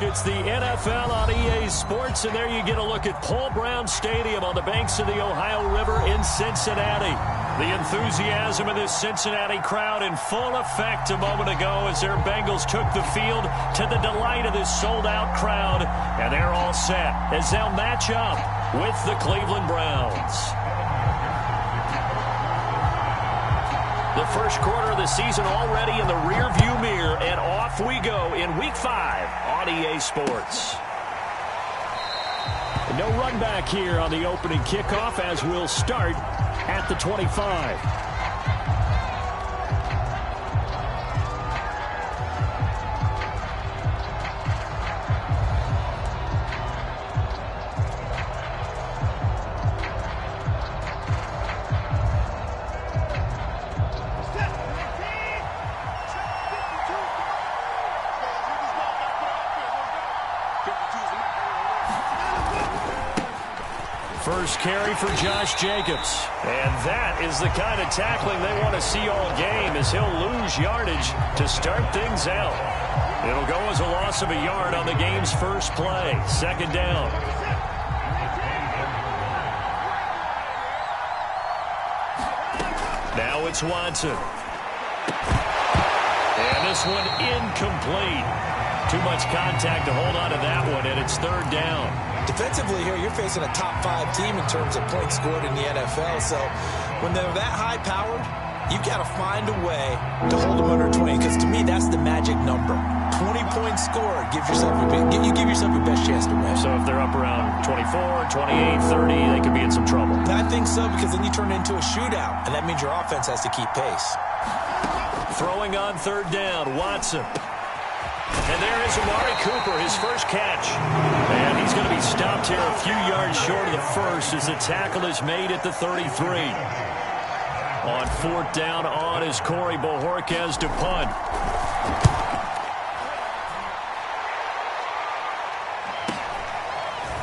It's the NFL on EA Sports, and there you get a look at Paul Brown Stadium on the banks of the Ohio River in Cincinnati. The enthusiasm of this Cincinnati crowd in full effect a moment ago as their Bengals took the field to the delight of this sold-out crowd, and they're all set as they'll match up with the Cleveland Browns. The first quarter of the season already in the rearview mirror, and off we go in Week 5 on EA Sports. No run back here on the opening kickoff as we'll start at the 25. First carry for Josh Jacobs. And that is the kind of tackling they want to see all game, as he'll lose yardage to start things out. It'll go as a loss of a yard on the game's first play. Second down. Now it's Watson. And this one incomplete. Too much contact to hold on to that one, and it's third down. Defensively here, you're facing a top-5 team in terms of points scored in the NFL. So when they're that high-powered, you've got to find a way to hold them under 20. Because to me, that's the magic number. 20 points scored. Give yourself your best chance to win. So if they're up around 24, 28, 30, they could be in some trouble. I think so, because then you turn it into a shootout, and that means your offense has to keep pace. Throwing on third down, Watson. And there is Amari Cooper, his first catch. And he's going to be stopped here a few yards short of the first as the tackle is made at the 33. On fourth down on is Corey Bojorquez to punt.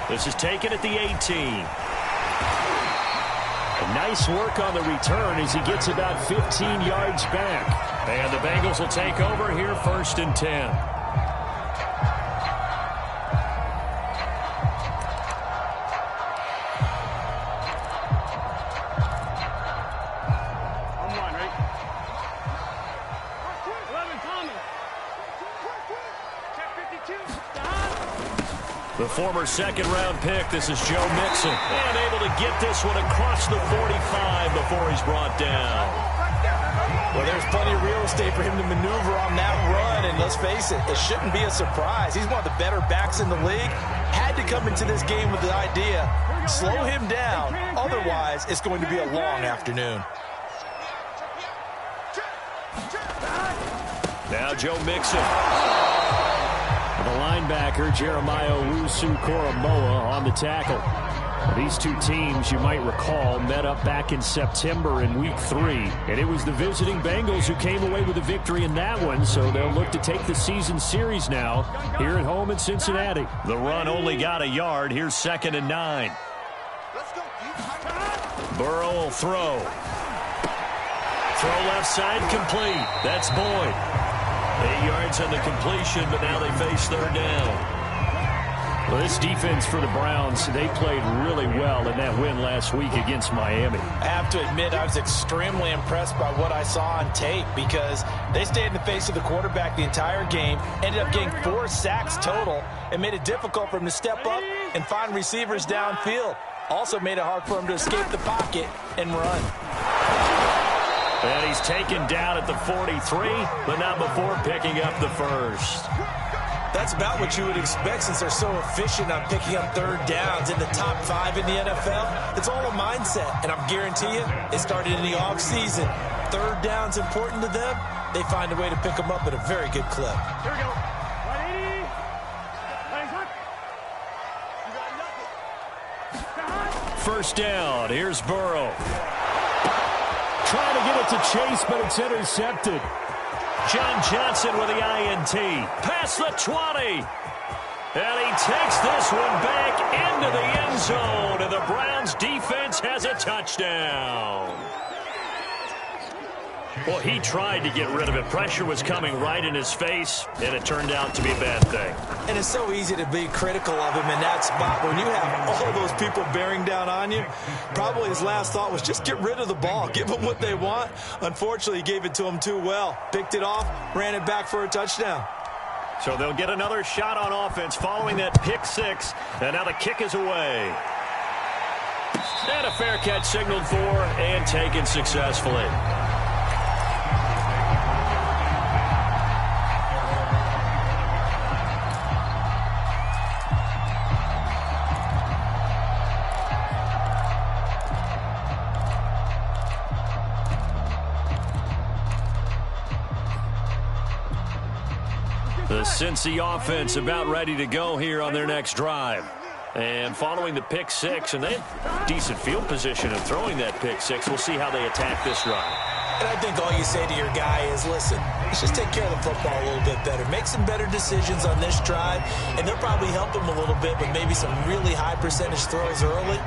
This is taken at the 18. Nice work on the return as he gets about 15 yards back. And the Bengals will take over here first and 10. The former second-round pick, this is Joe Mixon. And able to get this one across the 45 before he's brought down. Well, there's plenty of real estate for him to maneuver on that run. And let's face it, it shouldn't be a surprise. He's one of the better backs in the league. Had to come into this game with the idea, slow him down. Otherwise, it's going to be a long afternoon. Now Joe Mixon. The linebacker, Jeremiah Owusu-Koramoah, on the tackle. These two teams, you might recall, met up back in September in Week 3. And it was the visiting Bengals who came away with a victory in that one, so they'll look to take the season series now here at home in Cincinnati. The run only got a yard. Here's 2nd and 9. Burrow will throw. Throw left side complete. That's Boyd. 8 yards on the completion, but now they face third down. Well, this defense for the Browns, they played really well in that win last week against Miami. I have to admit, I was extremely impressed by what I saw on tape because they stayed in the face of the quarterback the entire game, ended up getting 4 sacks total, and made it difficult for him to step up and find receivers downfield. Also made it hard for him to escape the pocket and run. And he's taken down at the 43, but not before picking up the first. That's about what you would expect since they're so efficient on picking up third downs in the top 5 in the NFL. It's all a mindset, and I guarantee you, it started in the offseason. Third down's important to them. They find a way to pick them up at a very good clip. Here we go. 180. First down. Here's Burrow. Trying to get it to Chase, but it's intercepted. John Johnson with the INT. Past the 20. And he takes this one back into the end zone. And the Browns defense has a touchdown. Well, he tried to get rid of it. Pressure was coming right in his face, and it turned out to be a bad thing. And it's so easy to be critical of him in that spot. When you have all those people bearing down on you, probably his last thought was just get rid of the ball. Give them what they want. Unfortunately, he gave it to them too well. Picked it off, ran it back for a touchdown. So they'll get another shot on offense following that pick six. And now the kick is away. And a fair catch signaled for and taken successfully. The Cincy offense about ready to go here on their next drive. And following the pick six, and they have decent field position in throwing that pick six. We'll see how they attack this drive. And I think all you say to your guy is, listen, let's just take care of the football a little bit better. Make some better decisions on this drive, and they'll probably help him a little bit, but maybe some really high percentage throws early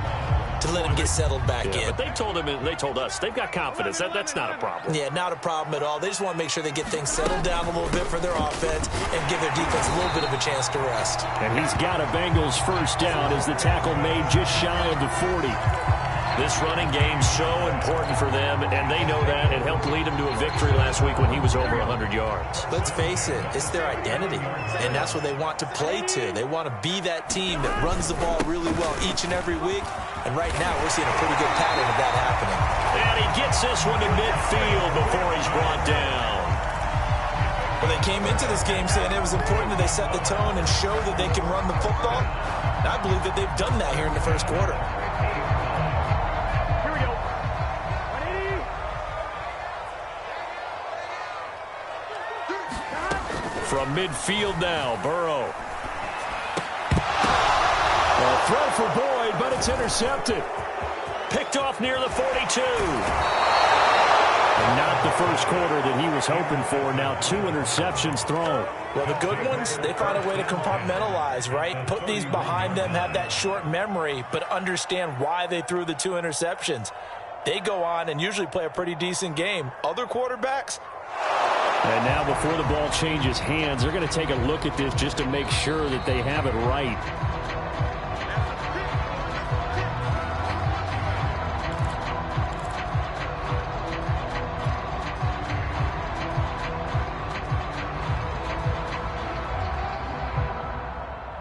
to let him get settled back in. But they told him, and they told us, they've got confidence. That's not a problem. Yeah, not a problem at all. They just want to make sure they get things settled down a little bit for their offense and give their defense a little bit of a chance to rest. And he's got a Bengals first down as the tackle made just shy of the 40. This running game's so important for them, and they know that. It helped lead them to a victory last week when he was over 100 yards. Let's face it, it's their identity, and that's what they want to play to. They want to be that team that runs the ball really well each and every week, and right now we're seeing a pretty good pattern of that happening. And he gets this one to midfield before he's brought down. Well, they came into this game saying it was important that they set the tone and show that they can run the football. And I believe that they've done that here in the first quarter. From midfield now, Burrow. A throw for Boyd, but it's intercepted. Picked off near the 42. And not the first quarter that he was hoping for. Now 2 interceptions thrown. Well, the good ones, they find a way to compartmentalize, right? Put these behind them, have that short memory, but understand why they threw the 2 interceptions. They go on and usually play a pretty decent game. Other quarterbacks, and now before the ball changes hands, they're going to take a look at this just to make sure that they have it right.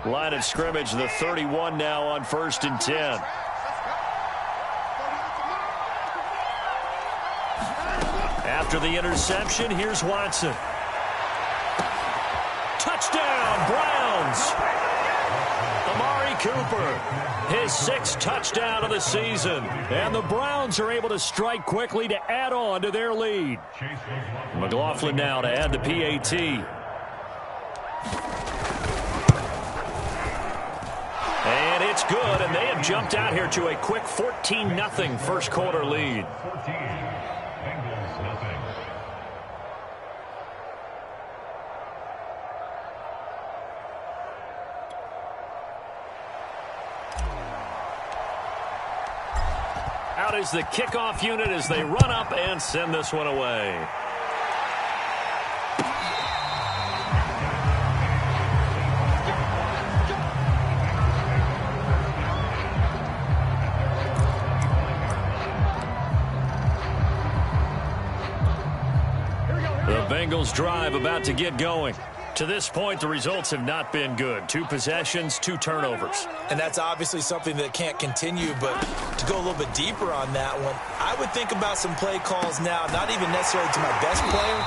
Line of scrimmage, the 31 now on 1st and 10. After the interception, here's Watson. Touchdown, Browns. Amari Cooper, his 6th touchdown of the season. And the Browns are able to strike quickly to add on to their lead. McLaughlin now to add the PAT. And it's good, and they have jumped out here to a quick 14-0 first quarter lead. Out is the kickoff unit as they run up and send this one away. The Bengals drive about to get going. To this point, the results have not been good. 2 possessions, 2 turnovers. And that's obviously something that can't continue, but to go a little bit deeper on that one, I would think about some play calls now, not even necessarily to my best player,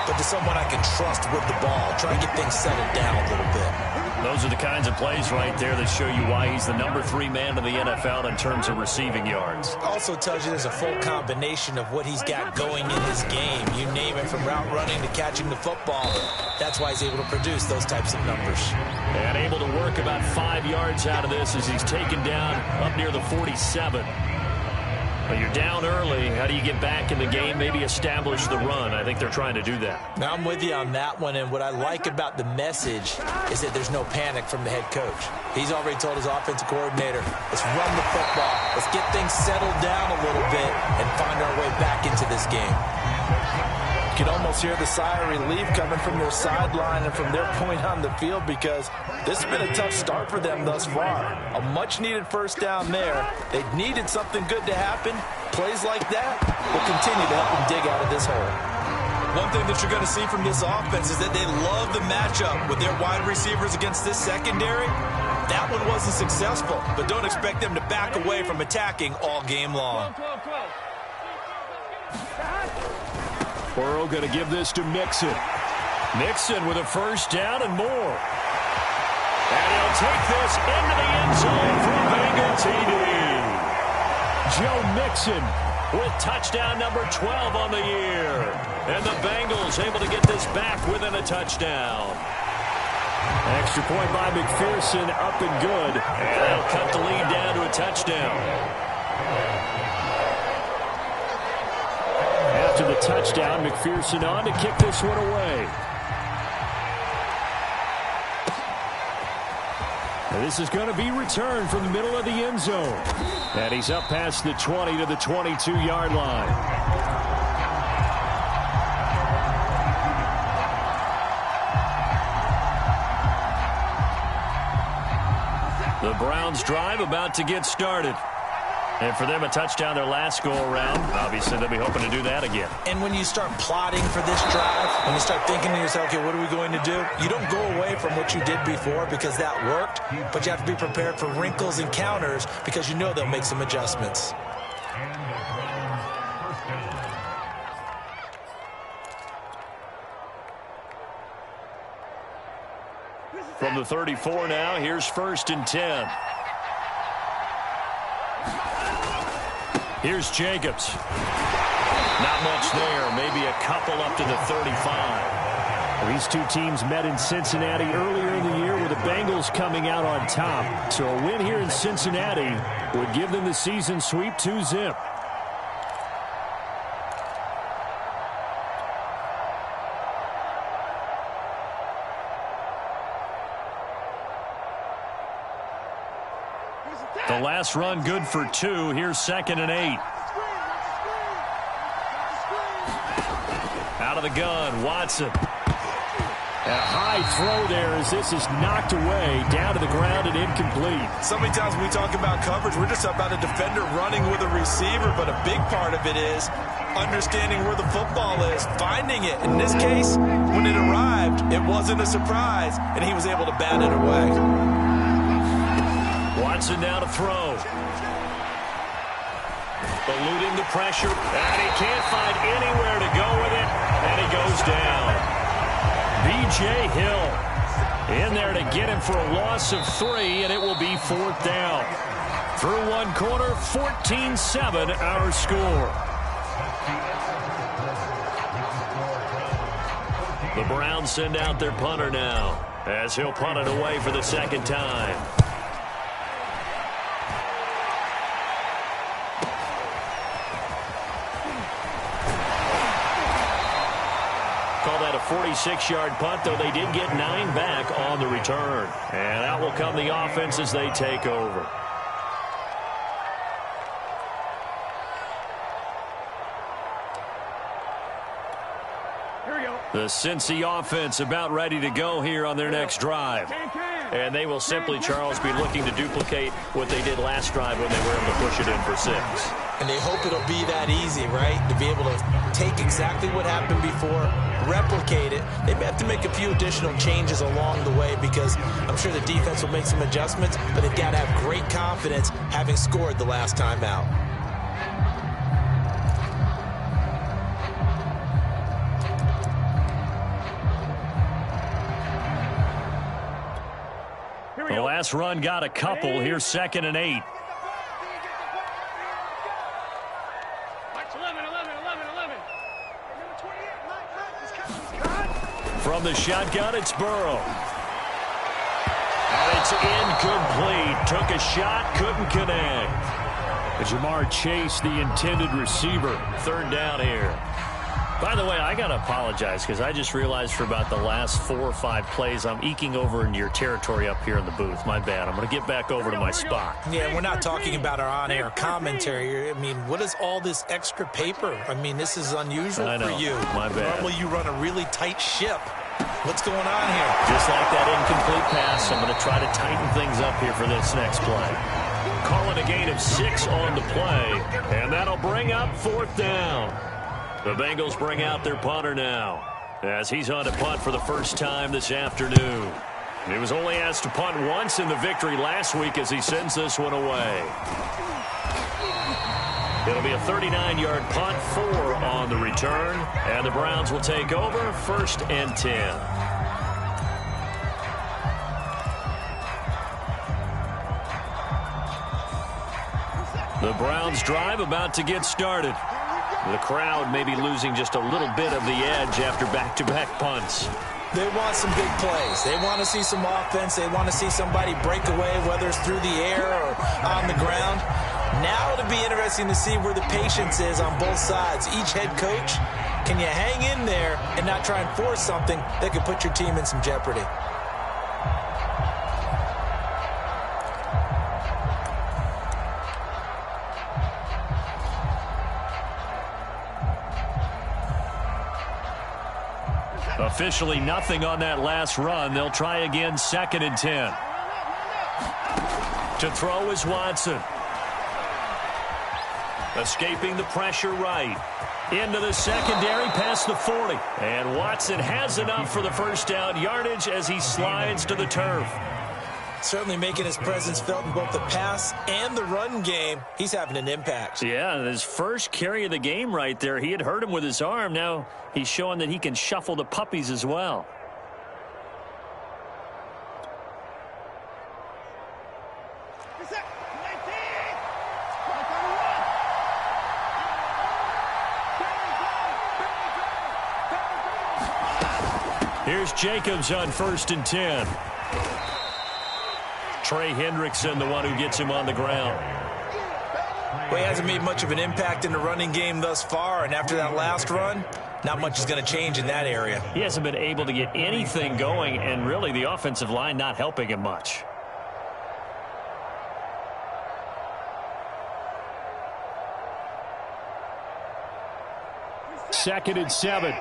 but to someone I can trust with the ball. Try to get things settled down a little bit. Those are the kinds of plays right there that show you why he's the number 3 man in the NFL in terms of receiving yards. Also tells you there's a full combination of what he's got going in his game. You name it, from route running to catching the football. That's why he's able to produce those types of numbers. And able to work about 5 yards out of this as he's taken down up near the 47. But you're down early. How do you get back in the game? Maybe establish the run. I think they're trying to do that. Now, I'm with you on that one, and what I like about the message is that there's no panic from the head coach. He's already told his offensive coordinator, let's run the football. Let's get things settled down a little bit and find our way back into this this game. You can almost hear the sigh of relief coming from their sideline and from their point on the field, because this has been a tough start for them thus far. A much-needed first down there. They needed something good to happen. Plays like that will continue to help them dig out of this hole. One thing that you're going to see from this offense is that they love the matchup with their wide receivers against this secondary. That one wasn't successful, but don't expect them to back away from attacking all game long. Burrow going to give this to Mixon. Mixon with a first down and more. And he'll take this into the end zone for a Bengal TD. Joe Mixon with touchdown number 12 on the year. And the Bengals able to get this back within a touchdown. Extra point by McPherson, up and good. And they'll cut the lead down to a touchdown. After the touchdown, McPherson on to kick this one away. And this is going to be returned from the middle of the end zone. And he's up past the 20 to the 22-yard line. The Browns drive about to get started. And for them, a touchdown their last go-around. Obviously, they'll be hoping to do that again. And when you start plotting for this drive, when you start thinking to yourself, okay, what are we going to do? You don't go away from what you did before because that worked, but you have to be prepared for wrinkles and counters because you know they'll make some adjustments. From the 34 now, here's 1st and 10. Here's Jacobs. Not much there. Maybe a couple up to the 35. These two teams met in Cincinnati earlier in the year with the Bengals coming out on top. So a win here in Cincinnati would give them the season sweep 2-zip. The last run good for 2. Here's 2nd and 8. Out of the gun, Watson. A high throw there as this is knocked away, down to the ground and incomplete. So many times when we talk about coverage, we're just about a defender running with a receiver, but a big part of it is understanding where the football is, finding it. In this case, when it arrived, it wasn't a surprise, and he was able to bat it away. Watson now to throw. Eluding the pressure, and he can't find anywhere to go with it, and he goes down. B.J. Hill in there to get him for a loss of 3, and it will be 4th down. Through one quarter, 14-7 our score. The Browns send out their punter now as he'll punt it away for the 2nd time. Call that a 46-yard punt, though they did get 9 back on the return. And out will come the offense as they take over. The Cincy offense about ready to go here on their next drive. And they will simply, Charles, be looking to duplicate what they did last drive when they were able to push it in for 6. And they hope it'll be that easy, right? To be able to take exactly what happened before, replicate it. They may have to make a few additional changes along the way because I'm sure the defense will make some adjustments, but they've got to have great confidence having scored the last time out. The last run got a couple. Here's 2nd and 8. From the shotgun, it's Burrow. And it's incomplete. Took a shot, couldn't connect. Jamar Chase, the intended receiver. 3rd down here. By the way, I got to apologize because I just realized for about the last 4 or 5 plays, I'm eking over into your territory up here in the booth. My bad. I'm going to get back over to my spot. Yeah, we're not talking about our on-air commentary. I mean, what is all this extra paper? I mean, this is unusual for you. My bad. Normally you run a really tight ship. What's going on here? Just like that incomplete pass, I'm going to try to tighten things up here for this next play. Call it a gain of 6 on the play, and that'll bring up 4th down. The Bengals bring out their punter now, as he's on to punt for the first time this afternoon. He was only asked to punt once in the victory last week as he sends this one away. It'll be a 39-yard punt, 4 on the return, and the Browns will take over 1st and 10. The Browns drive about to get started. The crowd may be losing just a little bit of the edge after back-to-back punts. They want some big plays. They want to see some offense. They want to see somebody break away, whether it's through the air or on the ground. Now it'll be interesting to see where the patience is on both sides. Each head coach, can you hang in there and not try and force something that could put your team in some jeopardy? Officially nothing on that last run. They'll try again, 2nd and 10. To throw is Watson. Escaping the pressure right. Into the secondary past the 40. And Watson has enough for the first down yardage as he slides to the turf. Certainly making his presence felt in both the pass and the run game. He's having an impact. Yeah, his first carry of the game right there. He had hurt him with his arm. Now he's showing that he can shuffle the puppies as well. Here's Jacobs on 1st and 10. Trey Hendrickson, the one who gets him on the ground. Well, he hasn't made much of an impact in the running game thus far, and after that last run, not much is going to change in that area. He hasn't been able to get anything going, and really the offensive line not helping him much. Second and 7.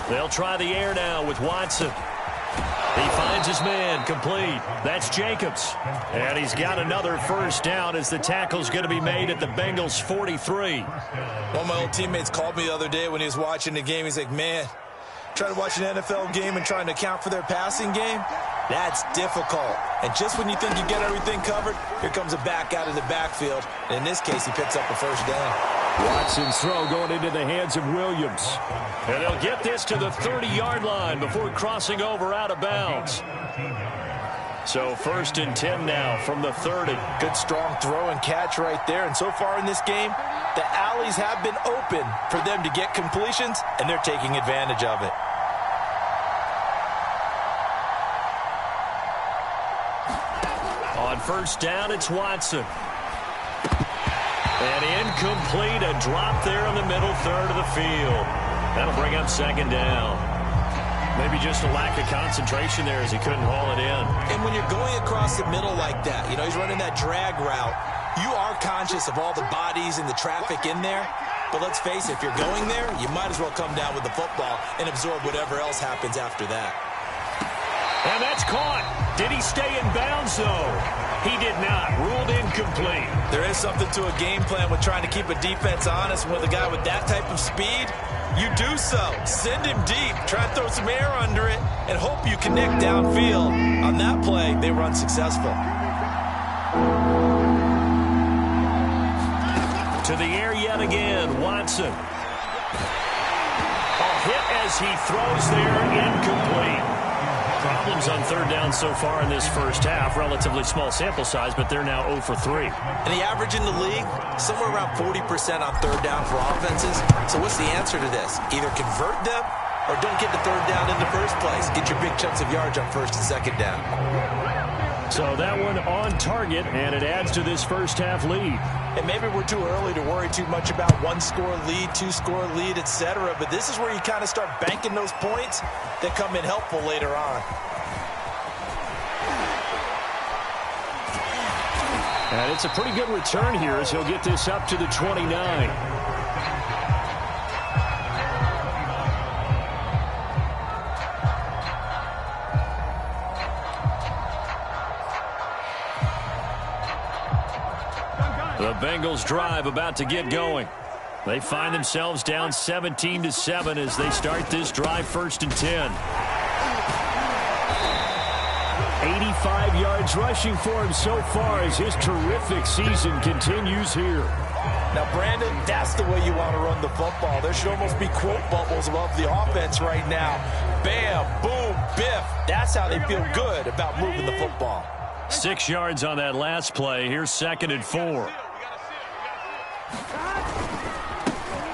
They'll try the air now with Watson. He finds his man, complete. That's Jacobs. And he's got another first down as the tackle's going to be made at the Bengals 43. One of my old teammates called me the other day when he was watching the game. He's like, man, trying to watch an NFL game and trying to account for their passing game, that's difficult. And just when you think you get everything covered, here comes a back out of the backfield. And in this case, he picks up a first down. Watson's throw going into the hands of Williams. And they'll get this to the 30-yard line before crossing over out of bounds. So 1st and 10 now from the 30. Good strong throw and catch right there. And so far in this game, the alleys have been open for them to get completions, and they're taking advantage of it. On 1st down, it's Watson. And incomplete, a drop there in the middle third of the field. That'll bring up 2nd down. Maybe just a lack of concentration there as he couldn't haul it in. And when you're going across the middle like that, you know, he's running that drag route, you are conscious of all the bodies and the traffic in there. But let's face it, if you're going there, you might as well come down with the football and absorb whatever else happens after that. And that's caught. Did he stay in bounds, though? He did not. Ruled incomplete. There is something to a game plan with trying to keep a defense honest. With a guy with that type of speed, you do so. Send him deep. Try to throw some air under it and hope you connect downfield. On that play, they were unsuccessful. To the air yet again, Watson. A hit as he throws there, incomplete. Problems on 3rd down so far in this first half. Relatively small sample size, but they're now 0 for 3. And the average in the league, somewhere around 40% on 3rd down for offenses. So what's the answer to this? Either convert them or don't get the 3rd down in the first place. Get your big chunks of yards on 1st and 2nd down. So that one on target, and it adds to this first-half lead. And maybe we're too early to worry too much about one-score lead, two-score lead, etc. But this is where you kind of start banking those points that come in helpful later on. And it's a pretty good return here as he'll get this up to the 29. The Bengals drive about to get going. They find themselves down 17-7 as they start this drive, 1st and 10. 85 yards rushing for him so far as his terrific season continues here. Now, Brandon, that's the way you want to run the football. There should almost be quote bubbles above the offense right now. Bam, boom, biff. That's how they feel good about moving the football. 6 yards on that last play. Here's 2nd and 4.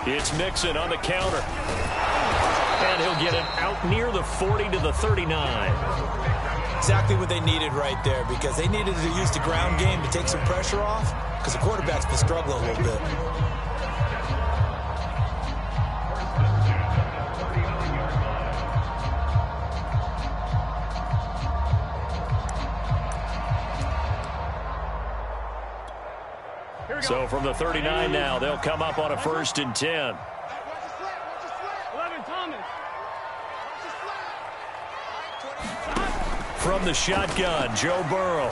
It's Mixon on the counter. And he'll get it out near the 40 to the 39. Exactly what they needed right there, because they needed to use the ground game to take some pressure off, because the quarterback's been struggling a little bit. So from the 39 now, they'll come up on a 1st and 10. From the shotgun, Joe Burrow.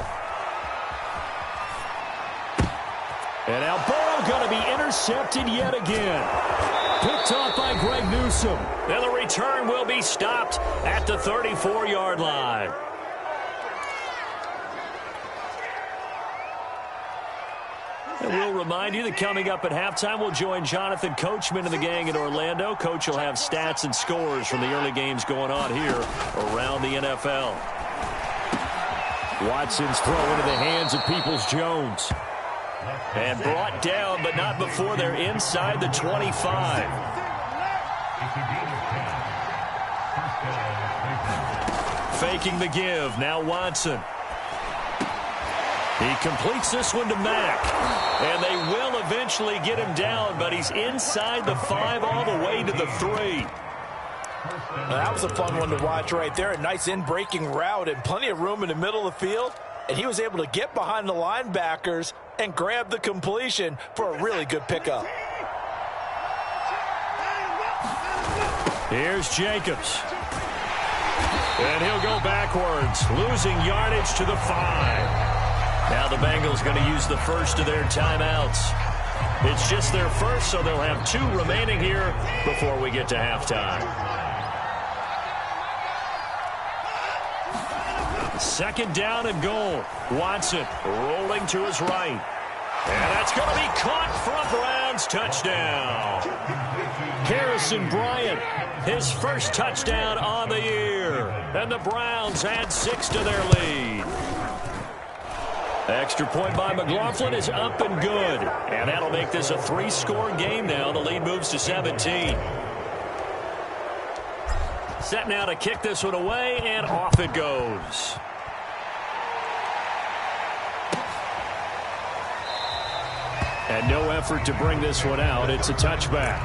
And now Burrow going to be intercepted yet again. Picked off by Greg Newsome. And the return will be stopped at the 34-yard line. And we'll remind you that coming up at halftime, we'll join Jonathan Coachman and the gang in Orlando. Coach will have stats and scores from the early games going on here around the NFL. Watson's throw into the hands of Peoples-Jones. And brought down, but not before they're inside the 25. Faking the give. Now Watson. He completes this one to Mack. And they will eventually get him down, but he's inside the 5 all the way to the 3. Well, that was a fun one to watch right there. A nice in-breaking route and plenty of room in the middle of the field. And he was able to get behind the linebackers and grab the completion for a really good pickup. Here's Jacobs. And he'll go backwards, losing yardage to the 5. Now the Bengals going to use the first of their timeouts. It's just their first, so they'll have 2 remaining here before we get to halftime. 2nd down and goal. Watson rolling to his right. And that's going to be caught for a Browns touchdown. Harrison Bryant, his first touchdown on the year. And the Browns add 6 to their lead. Extra point by McLaughlin is up and good. And that'll make this a 3-score game now. The lead moves to 17. Set now to kick this one away, and off it goes. And no effort to bring this one out. It's a touchback.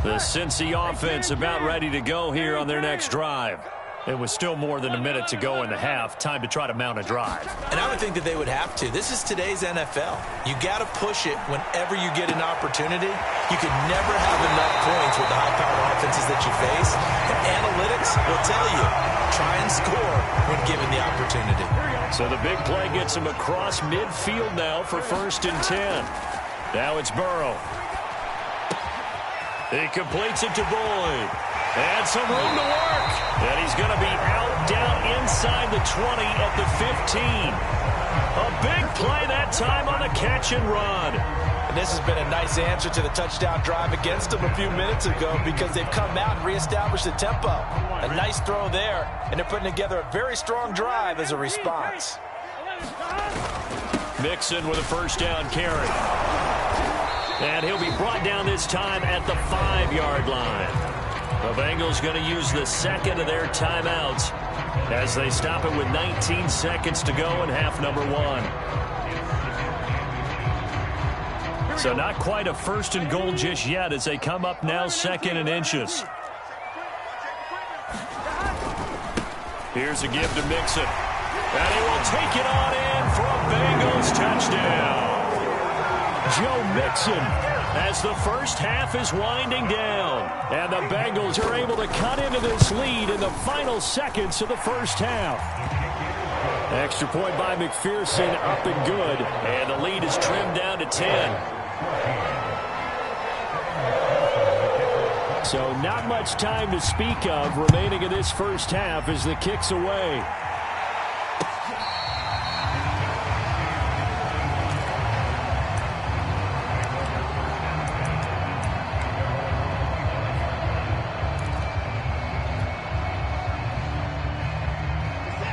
The Cincy offense about ready to go here on their next drive. It was still more than a minute to go in the half. Time to try to mount a drive. And I would think that they would have to. This is today's NFL. You got to push it whenever you get an opportunity. You can never have enough points with the high-powered offenses that you face. And analytics will tell you, try and score when given the opportunity. So the big play gets him across midfield now for 1st and 10. Now it's Burrow. He completes it to Boyd. And some room to work. And he's going to be out down inside the 20 at the 15. A big play that time on the catch and run. And this has been a nice answer to the touchdown drive against them a few minutes ago because they've come out and reestablished the tempo. A nice throw there, and they're putting together a very strong drive as a response. Mixon with a first down carry. And he'll be brought down this time at the 5-yard line. The Bengals going to use the second of their timeouts as they stop it with 19 seconds to go in half number 1. So not quite a first and goal just yet as they come up now second and inches. Here's a give to Mixon. And he will take it on in for a Bengals touchdown. Joe Mixon as the first half is winding down. And the Bengals are able to cut into this lead in the final seconds of the first half. Extra point by McPherson, up and good. And the lead is trimmed down to 10. So not much time to speak of remaining in this first half as the kick's away.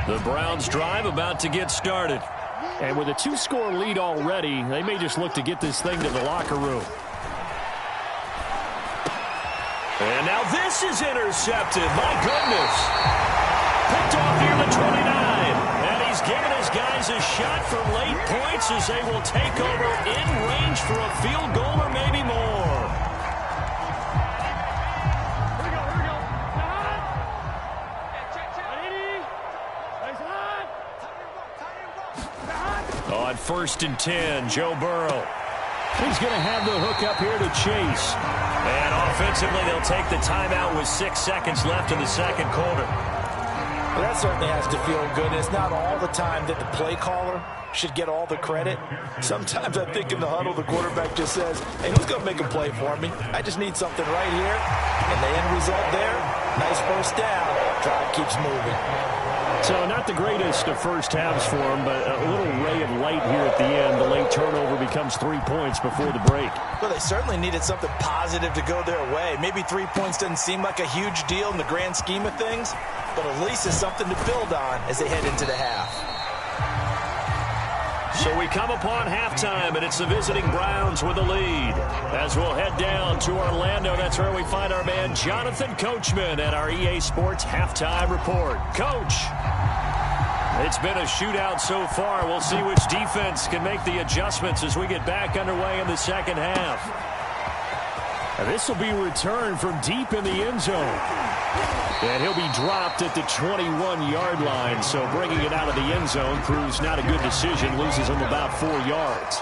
The Browns drive about to get started. And with a 2-score lead already, they may just look to get this thing to the locker room. And now this is intercepted. My goodness. Picked off near the 29. And he's giving his guys a shot for late points as they will take over in range for a field goal or maybe more. On 1st and 10, Joe Burrow. He's going to have the hook up here to Chase. And offensively, they'll take the timeout with 6 seconds left in the second quarter. Well, that certainly has to feel good. It's not all the time that the play caller should get all the credit. Sometimes I think in the huddle, the quarterback just says, hey, who's going to make a play for me? I just need something right here. And the end result there, nice first down. Drive keeps moving. So not the greatest of first halves for him, but a little ray of light here at the end. The late turnover becomes 3 points before the break. Well, they certainly needed something positive to go their way. Maybe 3 points doesn't seem like a huge deal in the grand scheme of things, but at least it's something to build on as they head into the half. So we come upon halftime, and it's the visiting Browns with the lead. As we'll head down to Orlando, that's where we find our man Jonathan Coachman at our EA Sports Halftime Report. Coach, it's been a shootout so far. We'll see which defense can make the adjustments as we get back underway in the second half. And this will be returned from deep in the end zone. And he'll be dropped at the 21-yard line, so bringing it out of the end zone proves not a good decision, loses him about 4 yards.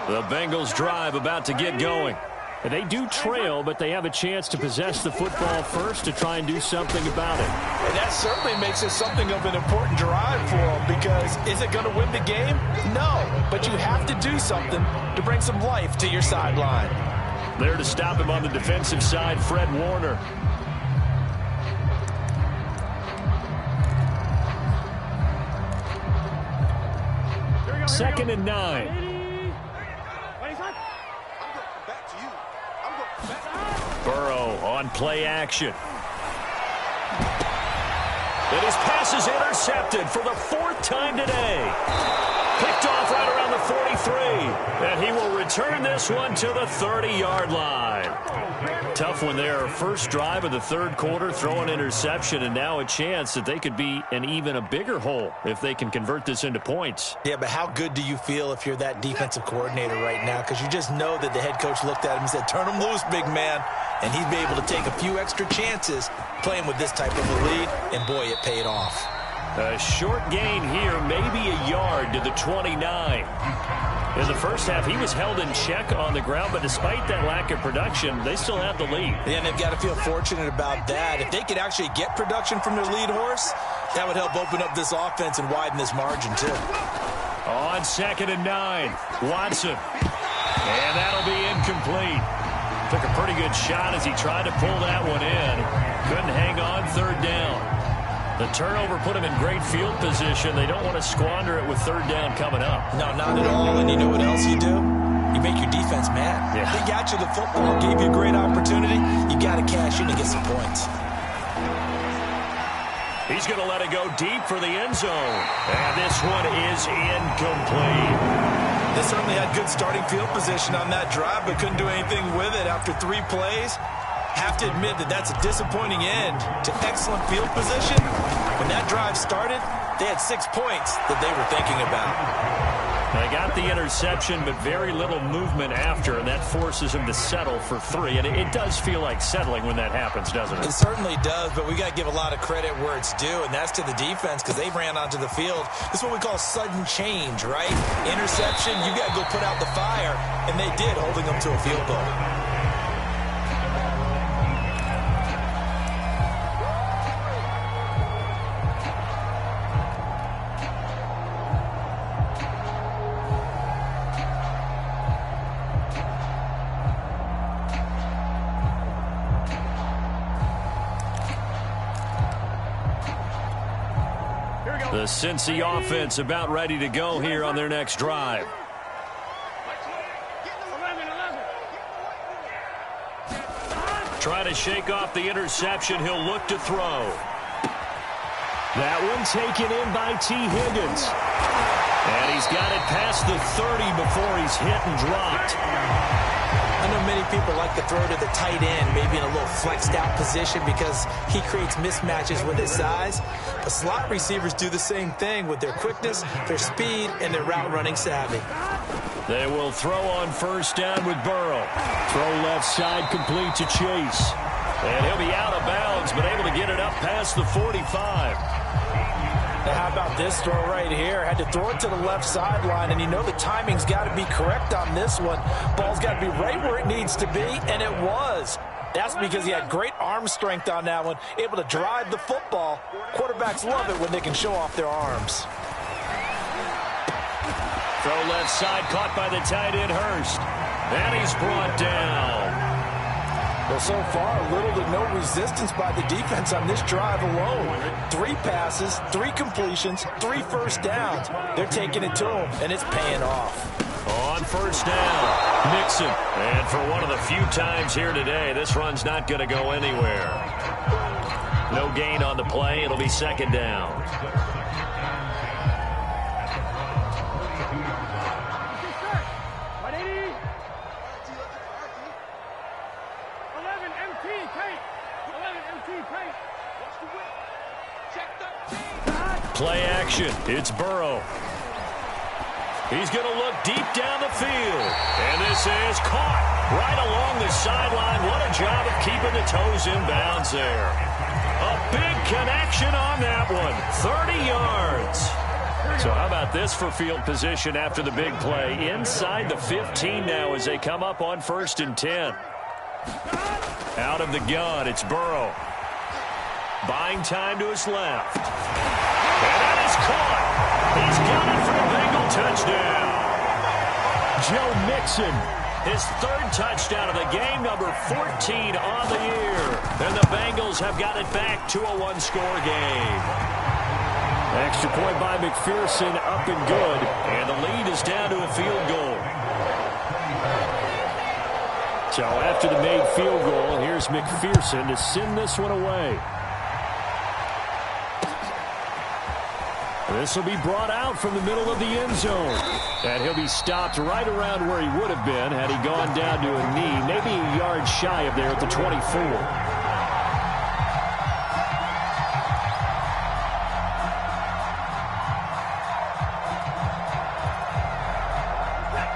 The Bengals drive about to get going. And they do trail, but they have a chance to possess the football first to try and do something about it. And that certainly makes it something of an important drive for them, because is it going to win the game? No, but you have to do something to bring some life to your sideline. There to stop him on the defensive side, Fred Warner. Second and 9. Burrow on play action. And his pass is intercepted for the 4th time today. Picked off right around the 43. And he will return this one to the 30-yard line. Tough one there. First drive of the third quarter, throw an interception, and now a chance that they could be in even a bigger hole if they can convert this into points. Yeah, but how good do you feel if you're that defensive coordinator right now? Because you just know that the head coach looked at him and said, turn him loose, big man. And he'd be able to take a few extra chances playing with this type of a lead, and boy, it paid off. A short gain here, maybe a yard to the 29. In the first half, he was held in check on the ground, but despite that lack of production, they still have the lead. Yeah, and they've got to feel fortunate about that. If they could actually get production from their lead horse, that would help open up this offense and widen this margin, too. On 2nd and 9, Watson. And that'll be incomplete. Took a pretty good shot as he tried to pull that one in. Couldn't hang on, 3rd down. The turnover put them in great field position. They don't want to squander it with third down coming up. No, not at all. And you know what else you do? You make your defense mad. Yeah. They got you the football, gave you a great opportunity. You got to cash in to get some points. He's going to let it go deep for the end zone. And this one is incomplete. They certainly had good starting field position on that drive, but couldn't do anything with it after 3 plays. Have to admit that that's a disappointing end to excellent field position. When that drive started, they had 6 points that they were thinking about. They got the interception, but very little movement after, and that forces him to settle for 3. And it does feel like settling when that happens, doesn't it? It certainly does, but we got to give a lot of credit where it's due, and that's to the defense because they ran onto the field. This is what we call sudden change, right? Interception, you got to go put out the fire, and they did, holding them to a field goal. The Cincy offense about ready to go here on their next drive. Trying to shake off the interception. He'll look to throw. That one taken in by T. Higgins. And he's got it past the 30 before he's hit and dropped. I know many people like to throw to the tight end, maybe in a little flexed out position because he creates mismatches with his size. But slot receivers do the same thing with their quickness, their speed, and their route running savvy. They will throw on first down with Burrow. Throw left side complete to Chase. And he'll be out of bounds, but able to get it up past the 45. Now how about this throw right here? Had to throw it to the left sideline, and you know the timing's got to be correct on this one. Ball's got to be right where it needs to be, and it was. That's because he had great arm strength on that one, able to drive the football. Quarterbacks love it when they can show off their arms. Throw left side, caught by the tight end Hurst. And he's brought down. Well, so far, little to no resistance by the defense on this drive alone. 3 passes, 3 completions, 3 first downs. They're taking it to him, and it's paying off. On first down, Mixon. And for one of the few times here today, this run's not going to go anywhere. No gain on the play. It'll be second down. Play action. It's Burrow. He's going to look deep down the field. And this is caught right along the sideline. What a job of keeping the toes in bounds there. A big connection on that one. 30 yards. So how about this for field position after the big play? Inside the 15 now as they come up on 1st and 10. Out of the gun, it's Burrow. Buying time to his left. And that is caught. He's got it for a Bengal touchdown. Joe Mixon, his 3rd touchdown of the game, number 14 on the year. And the Bengals have got it back to a 1-score game. Extra point by McPherson, up and good. And the lead is down to a field goal. So after the made field goal, here's McPherson to send this one away. This will be brought out from the middle of the end zone. And he'll be stopped right around where he would have been had he gone down to a knee, maybe a yard shy of there at the 24.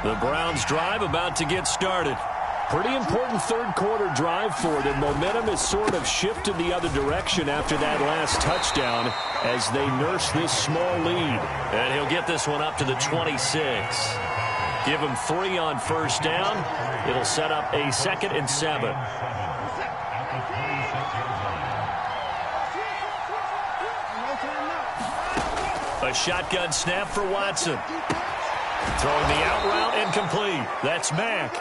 The Browns drive about to get started. Pretty important 3rd quarter drive for them. Momentum has sort of shifted the other direction after that last touchdown as they nurse this small lead. And he'll get this one up to the 26. Give him 3 on first down. It'll set up a 2nd and 7. A shotgun snap for Watson. Throwing the out route incomplete. That's Mack.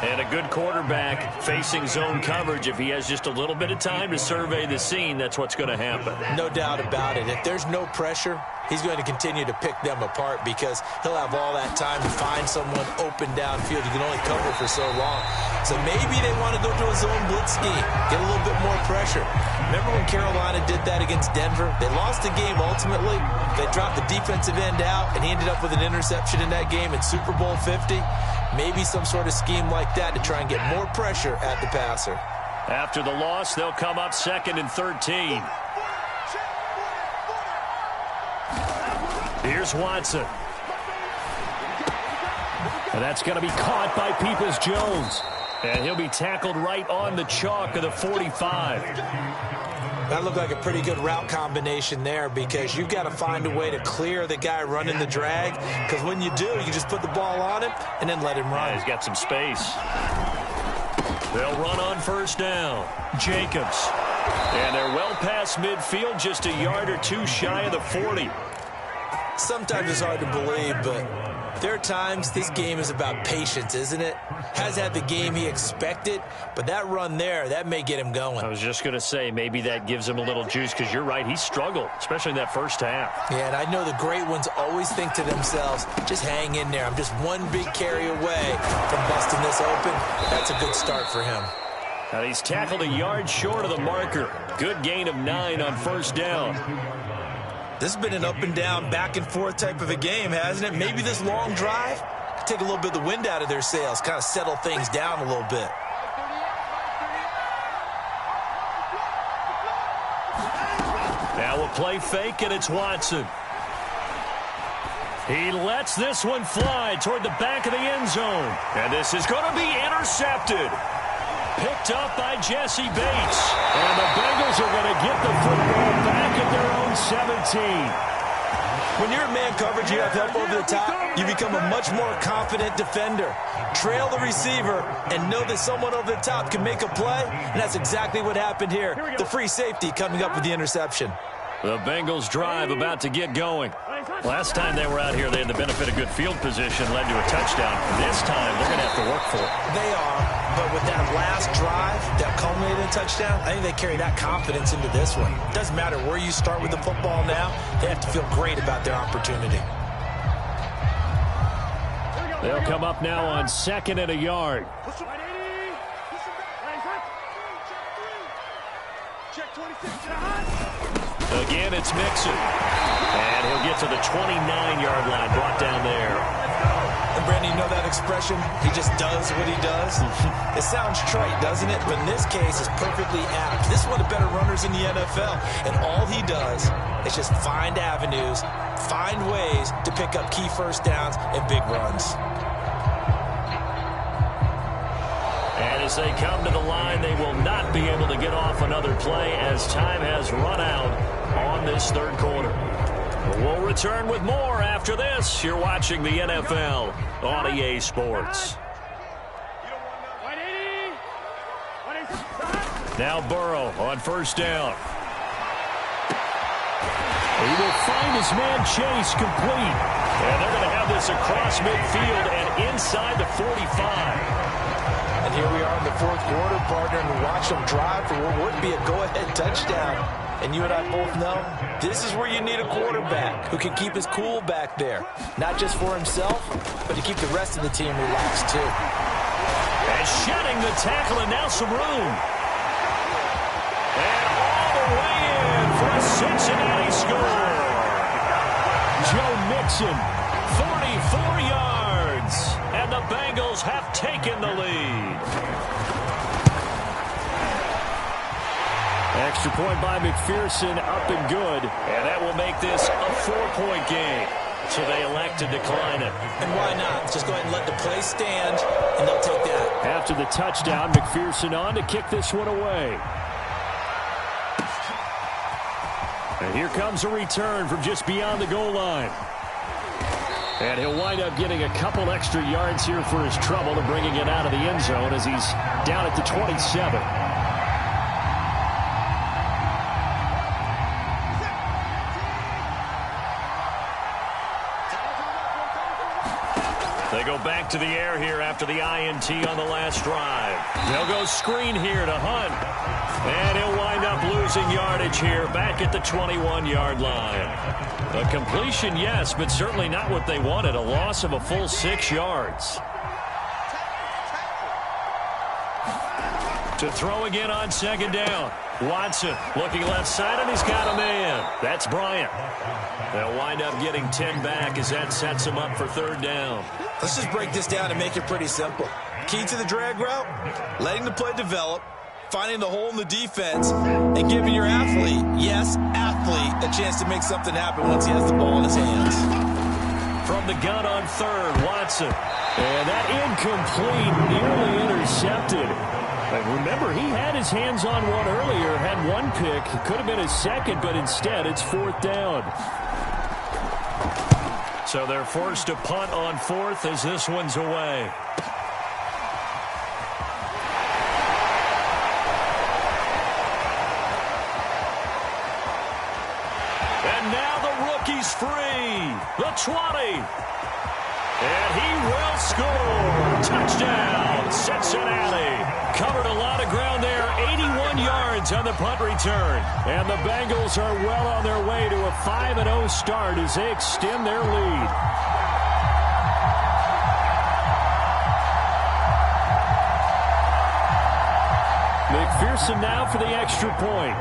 And a good quarterback facing zone coverage. If he has just a little bit of time to survey the scene, that's what's going to happen. No doubt about it. If there's no pressure, he's going to continue to pick them apart because he'll have all that time to find someone open downfield. You can only cover for so long. So maybe they want to go to a zone blitz scheme, get a little bit more pressure. Remember when Carolina did that against Denver? They lost the game ultimately. They dropped the defensive end out, and he ended up with an interception in that game in Super Bowl 50. Maybe some sort of scheme like that to try and get more pressure at the passer. After the loss, they'll come up 2nd and 13. Here's Watson. And that's going to be caught by Peoples-Jones. And he'll be tackled right on the chalk of the 45. That looked like a pretty good route combination there because you've got to find a way to clear the guy running the drag, because when you do, you just put the ball on him and then let him run. Yeah, he's got some space. They'll run on 1st down. Jacobs. And they're well past midfield, just a yard or two shy of the 40. Sometimes it's hard to believe, but there are times this game is about patience, isn't it? Has had the game he expected, but that run there, that may get him going. I was just going to say, maybe that gives him a little juice, because you're right, he struggled, especially in that first half. Yeah, and I know the great ones always think to themselves, just hang in there. I'm just one big carry away from busting this open. That's a good start for him. Now he's tackled a yard short of the marker. Good gain of 9 on 1st down. This has been an up and down, back and forth type of a game, hasn't it? Maybe this long drive could take a little bit of the wind out of their sails, kind of settle things down a little bit. Now we'll play fake, and it's Watson. He lets this one fly toward the back of the end zone. And this is going to be intercepted. Picked up by Jesse Bates. And the Bengals are going to get the football back at their own 17. When you're in man coverage, you have help over the top. You become a much more confident defender. Trail the receiver and know that someone over the top can make a play. And that's exactly what happened here. The free safety coming up with the interception. The Bengals drive about to get going. Last time they were out here, they had the benefit of good field position, led to a touchdown. This time, they're going to have to work for it. They are, but with that last drive that culminated in a touchdown, I think they carry that confidence into this one. It doesn't matter where you start with the football now. They have to feel great about their opportunity. They'll come up now on 2nd and a yard. Again, it's Mixon. And he'll get to the 29-yard line, brought down there. And Brandon, you know that expression? He just does what he does. It sounds trite, doesn't it? But in this case, it's perfectly apt. This is one of the better runners in the NFL. And all he does is just find avenues, find ways to pick up key first downs and big runs. And as they come to the line, they will not be able to get off another play as time has run out on this 3rd quarter. We'll return with more after this. You're watching the NFL on EA Sports. Now Burrow on 1st down. He will find his man Chase complete. And they're going to have this across midfield and inside the 45. And here we are in the 4th quarter, partner, and watch them drive for what would be a go-ahead touchdown. And you and I both know this is where you need a quarterback who can keep his cool back there. Not just for himself, but to keep the rest of the team relaxed, too. And shedding the tackle, and now some room. And all the way in for a Cincinnati score. Joe Mixon, 44 yards. And the Bengals have taken the lead. Extra point by McPherson, up and good. And that will make this a 4-point game. So they elect to decline it. And why not? Just go ahead and let the play stand, and they'll take that. After the touchdown, McPherson on to kick this one away. And here comes a return from just beyond the goal line. And he'll wind up getting a couple extra yards here for his trouble and bringing it out of the end zone as he's down at the 27. They go back to the air here after the INT on the last drive. They'll go screen here to Hunt. And he'll wind up losing yardage here back at the 21-yard line. A completion, yes, but certainly not what they wanted. A loss of a full 6 yards. To throw again on second down. Watson looking left side, and he's got a man. That's Bryant. They'll wind up getting 10 back as that sets him up for third down. Let's just break this down and make it pretty simple. Key to the drag route, letting the play develop, finding the hole in the defense, and giving your athlete, yes, athlete, a chance to make something happen once he has the ball in his hands. From the gun on third, Watson. And that incomplete, nearly intercepted. And remember, he had his hands on one earlier, had one pick. It could have been his second, but instead it's fourth down. So they're forced to punt on fourth as this one's away. And now the rookie's free. The 20. And he will score. Touchdown, Cincinnati. Covered a lot of ground there. 81 yards on the punt return. And the Bengals are well on their way to a 5-0 start as they extend their lead. McPherson now for the extra point.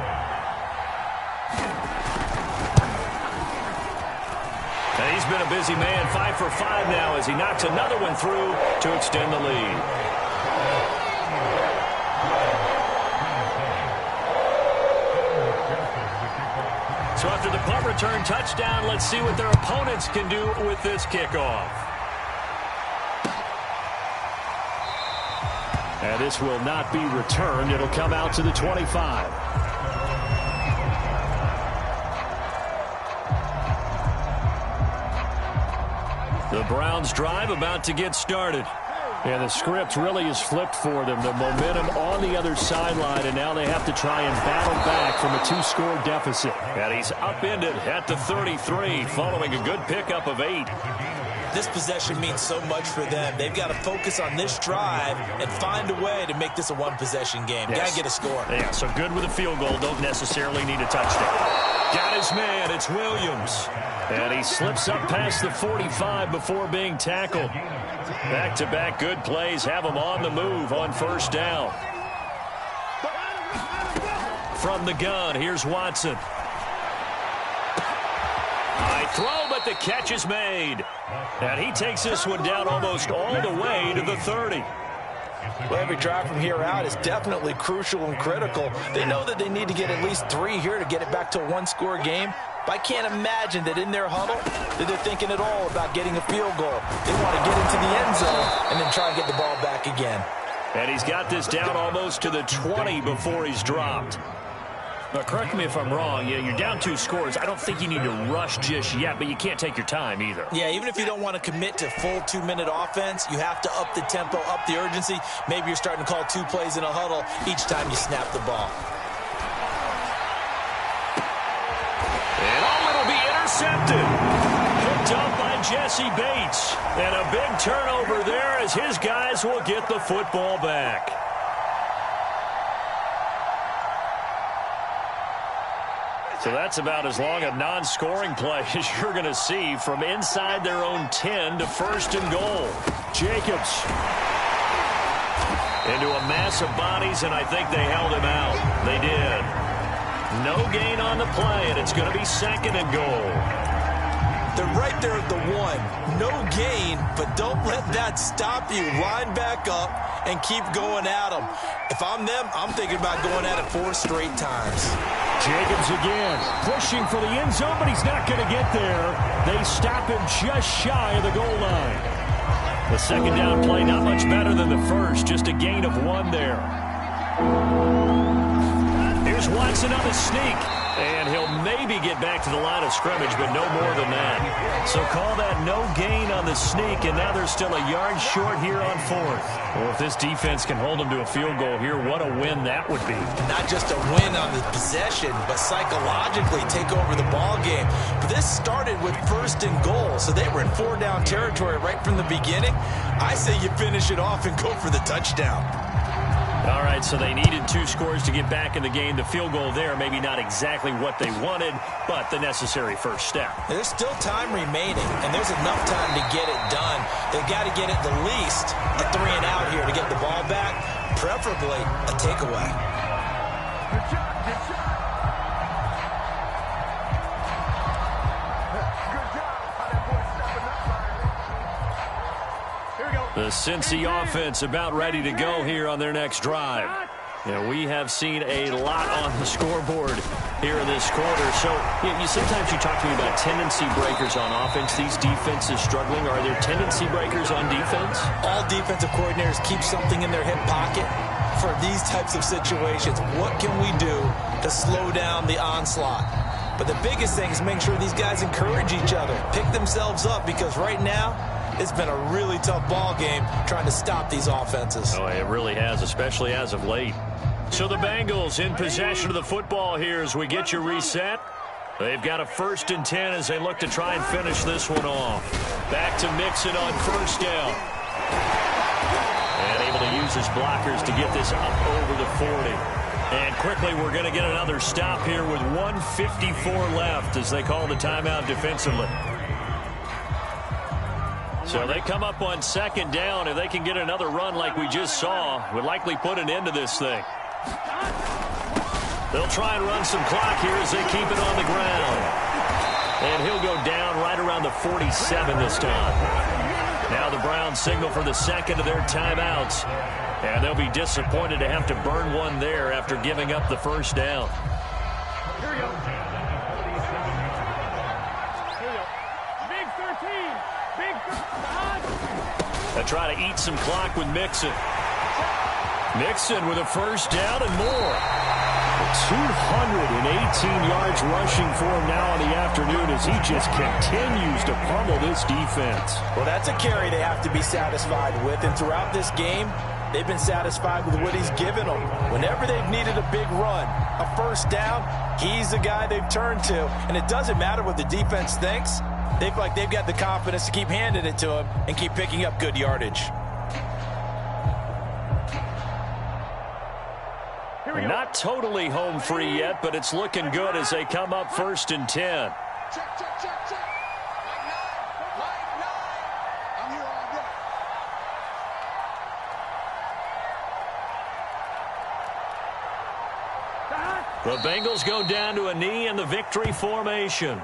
And he's been a busy man, 5 for 5 now as he knocks another one through to extend the lead. So after the punt return touchdown, let's see what their opponents can do with this kickoff. And this will not be returned. It'll come out to the 25. The Browns drive about to get started. And the script really is flipped for them. The momentum on the other sideline, and now they have to try and battle back from a 2-score deficit. And he's upended at the 33 following a good pickup of 8. This possession means so much for them. They've got to focus on this drive and find a way to make this a one-possession game. Yes. Got to get a score. Yeah, so good with a field goal. Don't necessarily need a touchdown. Got his man. It's Williams. And he slips up past the 45 before being tackled. Back-to-back good plays have him on the move on first down. From the gun, here's Watson. High throw, but the catch is made. And he takes this one down almost all the way to the 30. Well, every drive from here out is definitely crucial and critical. They know that they need to get at least 3 here to get it back to a one-score game. But I can't imagine that in their huddle that they're thinking at all about getting a field goal. They want to get into the end zone and then try and get the ball back again. And he's got this down almost to the 20 before he's dropped. Now, correct me if I'm wrong. Yeah, you're down 2 scores. I don't think you need to rush just yet, but you can't take your time either. Yeah, even if you don't want to commit to full 2-minute offense, you have to up the tempo, up the urgency. Maybe you're starting to call 2 plays in a huddle each time you snap the ball. And oh, it'll be intercepted. Picked up by Jesse Bates. And a big turnover there as his guys will get the football back. So that's about as long a non-scoring play as you're going to see from inside their own 10 to first and goal. Jacobs into a mass of bodies, and I think they held him out. They did. No gain on the play, and it's going to be second and goal. They're right there at the 1. No gain, but don't let that stop you. Line back up and keep going at them. If I'm them, I'm thinking about going at it 4 straight times. Jacobs again, pushing for the end zone, but he's not going to get there. They stop him just shy of the goal line. The second down play, not much better than the first, just a gain of 1 there. Here's Watson on the sneak. And he'll maybe get back to the line of scrimmage, but no more than that. So call that no gain on the sneak, and now they're still a yard short here on fourth. Well, if this defense can hold them to a field goal here, what a win that would be. Not just a win on the possession, but psychologically take over the ball game. But this started with 1st and goal, so they were in 4-down territory right from the beginning. I say you finish it off and go for the touchdown. All right, so they needed 2 scores to get back in the game. The field goal there, maybe not exactly what they wanted, but the necessary first step. There's still time remaining, and there's enough time to get it done. They've got to get at the least a 3-and-out here to get the ball back, preferably a takeaway. Good job, good job. Good job. How that boy stepping up, man. Here we go. The Cincy offense about ready to go here on their next drive. We have seen a lot on the scoreboard here in this quarter. So sometimes you talk to me about tendency breakers on offense. These defenses struggling. Are there tendency breakers on defense? All defensive coordinators keep something in their hip pocket for these types of situations. What can we do to slow down the onslaught? But the biggest thing is making sure these guys encourage each other, pick themselves up, because right now, it's been a really tough ball game trying to stop these offenses. Oh, it really has, especially as of late. So the Bengals in possession of the football here as we get you reset. They've got a 1st and 10 as they look to try and finish this one off. Back to Mixon on 1st down. And able to use his blockers to get this up over the 40. And quickly we're going to get another stop here with 1:54 left as they call the timeout defensively. So they come up on 2nd down. If they can get another run like we just saw, would likely put an end to this thing. They'll try and run some clock here as they keep it on the ground. And he'll go down right around the 47 this time. Now the Browns signal for the 2nd of their timeouts. And they'll be disappointed to have to burn one there after giving up the 1st down. Here we go. Big 13. Big 13. They try to eat some clock with Mixon. Mixon with a 1st down and more. 218 yards rushing for him now in the afternoon as he just continues to pummel this defense. Well, that's a carry they have to be satisfied with, and throughout this game, they've been satisfied with what he's given them. Whenever they've needed a big run, a 1st down, he's the guy they've turned to, and it doesn't matter what the defense thinks. They feel like they've got the confidence to keep handing it to him and keep picking up good yardage. Not totally home free yet, but it's looking good as they come up 1st and 10. Check, check, check, check. Line 9. I'm here all day. The Bengals go down to a knee in the victory formation.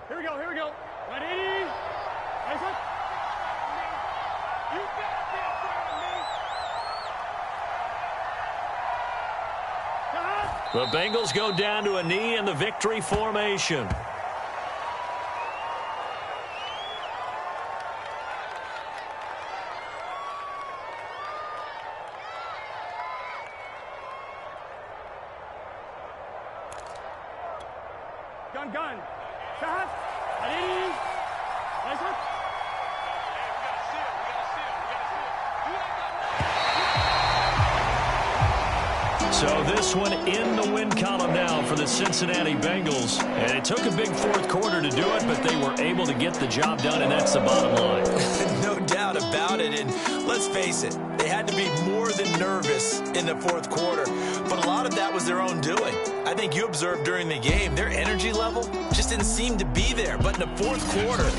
Here we go. 180. Nice up. You better be afraid of me. The Bengals go down to a knee in the victory formation. Gun. Shot. 180. Nice up. So this one in the win column now for the Cincinnati Bengals. And it took a big 4th quarter to do it, but they were able to get the job done, and that's the bottom line. No doubt about it, and let's face it, they had to be more than nervous in the 4th quarter, but a lot of that was their own doing. I think you observed during the game, their energy level just didn't seem to be there, but in the 4th quarter,